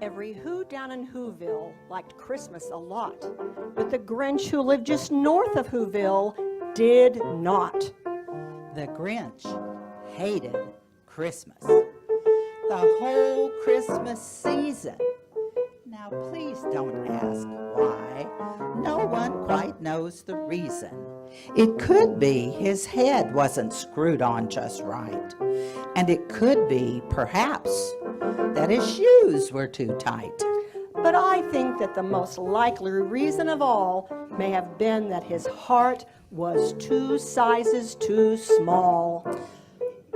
Every Who down in Whoville liked Christmas a lot, but the Grinch who lived just north of Whoville did not. The Grinch hated Christmas. The whole Christmas season. Now, please don't ask why. No one quite knows the reason. It could be his head wasn't screwed on just right. And it could be, perhaps, that his shoes were too tight. But I think that the most likely reason of all may have been that his heart was 2 sizes too small.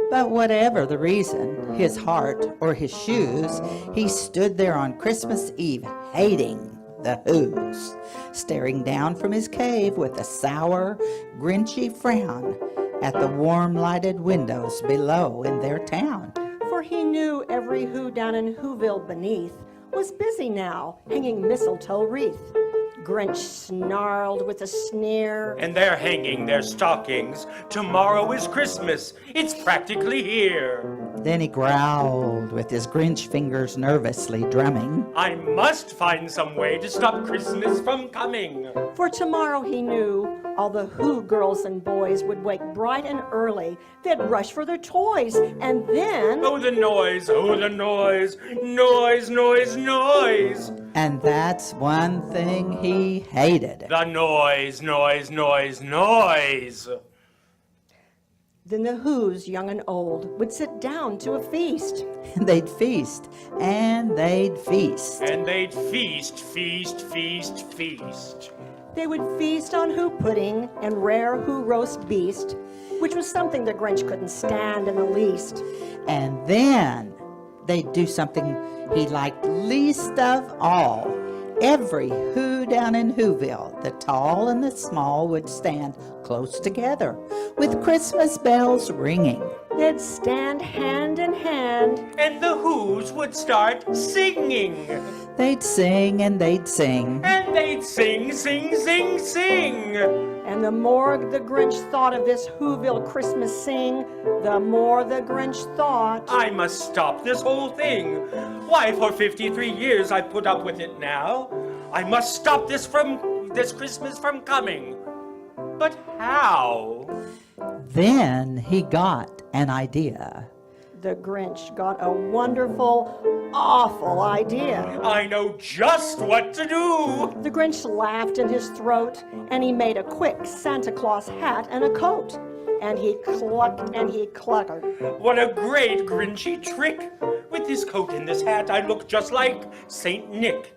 But whatever the reason, his heart or his shoes, he stood there on Christmas Eve hating the Whos, staring down from his cave with a sour, Grinchy frown at the warm lighted windows below in their town. For he knew every Who down in Whoville beneath was busy now, hanging mistletoe wreath. Grinch snarled with a sneer. And they're hanging their stockings. Tomorrow is Christmas. It's practically here. Then he growled with his Grinch fingers nervously drumming. I must find some way to stop Christmas from coming. For tomorrow, he knew, all the Who girls and boys would wake bright and early. They'd rush for their toys, and then... Oh, the noise, oh, the noise, noise, noise, noise. And that's one thing he hated. The noise, noise, noise, noise. Then the Whos, young and old, would sit down to a feast. And they'd feast, and they'd feast. And they'd feast, feast, feast, feast. They would feast on Who pudding and rare Who roast beast, which was something the Grinch couldn't stand in the least. And then they'd do something he liked least of all. Every Who down in Whoville, the tall and the small, would stand close together with Christmas bells ringing. They'd stand hand in hand, And the Whos would start singing. They'd sing and they'd sing. And they'd sing, sing, sing, sing. and the more the Grinch thought of this Whoville Christmas sing, the more the Grinch thought, I must stop this whole thing. Why, for 53 years I've put up with it now. I must stop this Christmas from coming. But how? Then he got an idea. The Grinch got a wonderful, awful idea. I know just what to do. The Grinch laughed in his throat, and he made a quick Santa Claus hat and a coat. And he clucked and he cluckered. What a great Grinchy trick. With this coat and this hat, I look just like Saint Nick.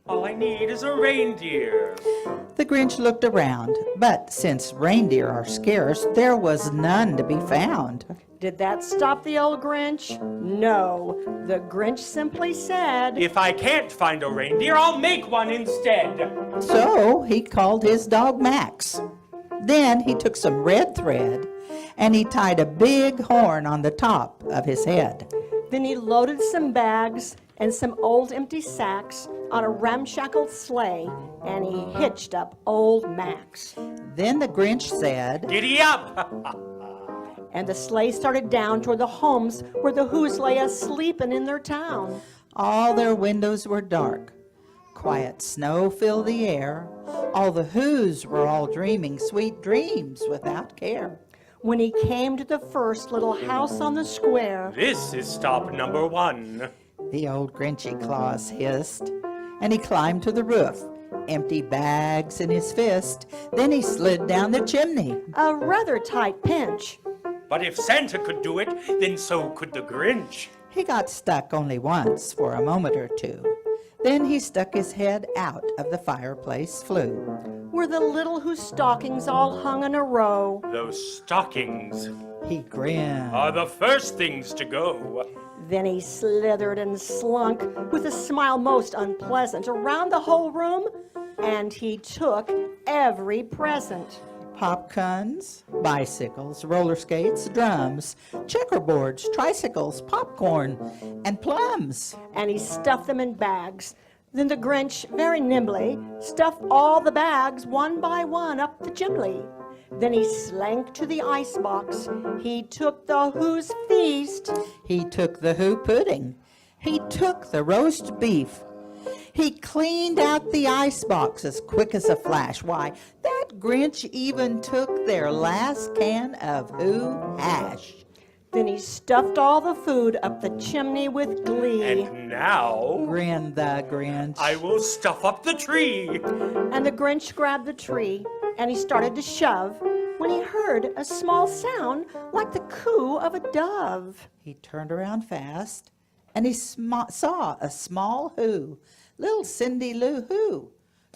All I need is a reindeer. The Grinch looked around, but since reindeer are scarce, there was none to be found. Did that stop the old Grinch? No. The Grinch simply said, If I can't find a reindeer, I'll make one instead. So he called his dog Max. Then he took some red thread and he tied a big horn on the top of his head. Then he loaded some bags and some old empty sacks on a ramshackle sleigh, and he hitched up old Max. Then the Grinch said, Giddy up! And the sleigh started down toward the homes where the Whos lay asleepin' in their town. all their windows were dark. Quiet snow filled the air. All the Whos were all dreaming sweet dreams without care. When he came to the first little house on the square, This is stop number 1. The old Grinchy Claus hissed, and he climbed to the roof, empty bags in his fist. Then he slid down the chimney. a rather tight pinch. But if Santa could do it, then so could the Grinch. He got stuck only once for a moment or two. Then he stuck his head out of the fireplace flue. Where the little Whose stockings all hung in a row. Those stockings He grinned. are the first things to go. Then he slithered and slunk with a smile most unpleasant around the whole room, and he took every present. Popguns, bicycles, roller skates, drums, checkerboards, tricycles, popcorn, and plums. And he stuffed them in bags. Then the Grinch, very nimbly, stuffed all the bags one by one up the chimney. Then he slank to the icebox. He took the Whose feast. He took the Who pudding, He took the roast beef. He cleaned out the icebox as quick as a flash. Why, that Grinch even took their last can of Who hash. Then he stuffed all the food up the chimney with glee. And now Grinned the Grinch. I will stuff up the tree. And the Grinch grabbed the tree, and he started to shove when he heard a small sound like the coo of a dove. He turned around fast, and he saw a small Who, little Cindy Lou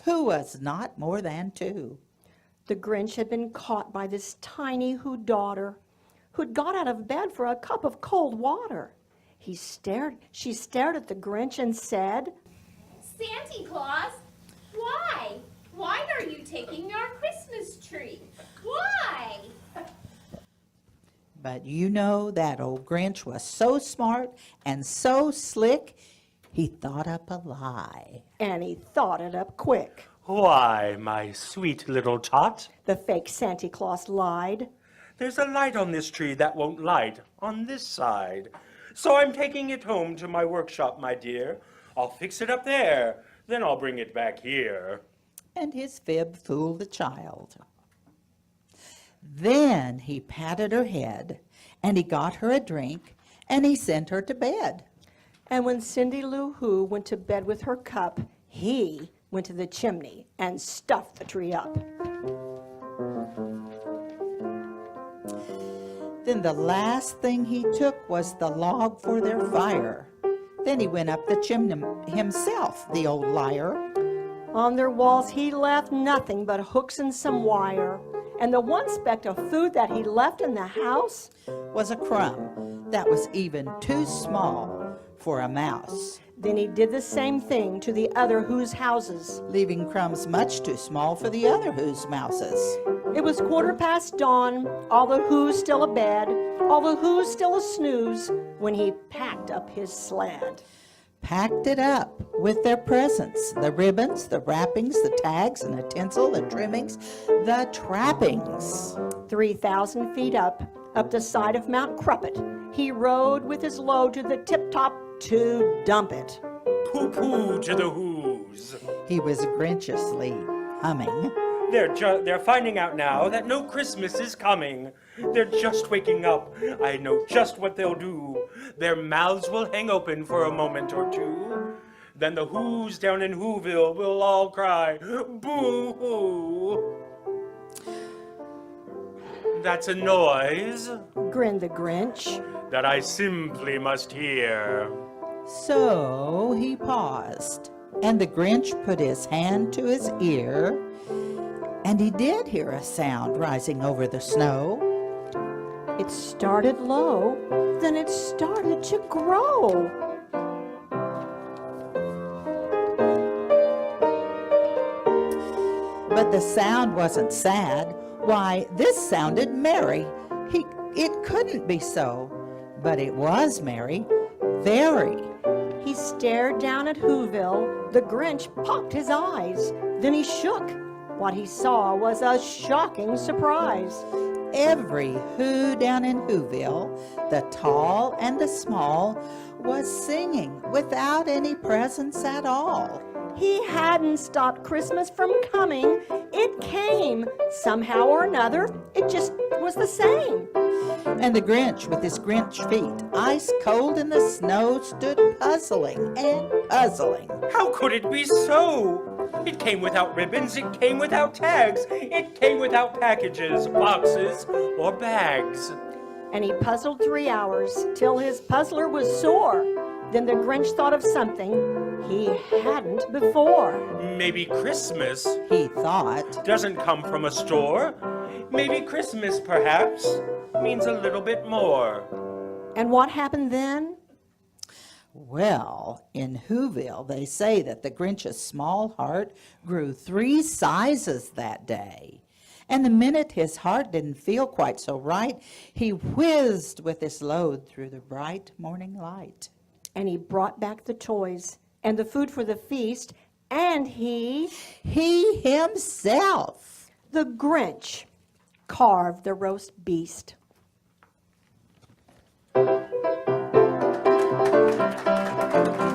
Who was not more than 2. The Grinch had been caught by this tiny Who daughter, who'd got out of bed for a cup of cold water. She stared at the Grinch and said, Santa Claus, why? Why are you taking our Christmas tree? Why? But you know that old Grinch was so smart and so slick, he thought up a lie. and he thought it up quick. Why, my sweet little tot, The fake Santa Claus lied. there's a light on this tree that won't light on this side. So I'm taking it home to my workshop, my dear. I'll fix it up there, then I'll bring it back here. And his fib fooled the child. Then he patted her head, and he got her a drink, and he sent her to bed. And when Cindy Lou Who went to bed with her cup, he went to the chimney and stuffed the tree up. Then the last thing he took was the log for their fire. Then he went up the chimney himself, the old liar. On their walls he left nothing but hooks and some wire. And the one speck of food that he left in the house, Was a crumb that was even too small for a mouse, then he did the same thing to the other Who's houses. leaving crumbs much too small for the other Who's mouses. It was 1/4 dawn, all the Who's still abed, all the Who's still a snooze, when he packed up his sled. Packed it up with their presents, the ribbons, the wrappings, the tags and the tinsel, the trimmings, the trappings. 3,000 feet up the side of Mount Cruppet, he rode with his load to the tip-top to dump it. Pooh-pooh to the Who's. He was grinchiously humming. They're finding out now that no Christmas is coming. They're just waking up. I know just what they'll do. Their mouths will hang open for a moment or two. Then the Who's down in Whoville will all cry, boo-hoo. That's a noise Grinned the Grinch. that I simply must hear. So he paused, and the Grinch put his hand to his ear, and he did hear a sound rising over the snow. It started low, then it started to grow. But the sound wasn't sad. Why, this sounded merry. It couldn't be so, but it was merry, very. He stared down at Whoville. The Grinch popped his eyes. Then he shook. What he saw was a shocking surprise. Every Who down in Whoville, the tall and the small, was singing without any presents at all. He hadn't stopped Christmas from coming. It came. Somehow or another, it just was the same. And the Grinch, with his Grinch feet, ice cold in the snow, stood puzzling and puzzling. How could it be so? It came without ribbons, it came without tags, it came without packages, boxes, or bags. And he puzzled 3 hours till his puzzler was sore. Then the Grinch thought of something he hadn't before. Maybe Christmas He thought. doesn't come from a store. Maybe Christmas, perhaps, means a little bit more. And what happened then? Well, in Whoville, they say that the Grinch's small heart grew 3 sizes that day. And the minute his heart didn't feel quite so right, he whizzed with his load through the bright morning light. And he brought back the toys and the food for the feast, and he, himself, the Grinch, carved the roast beast. Bye.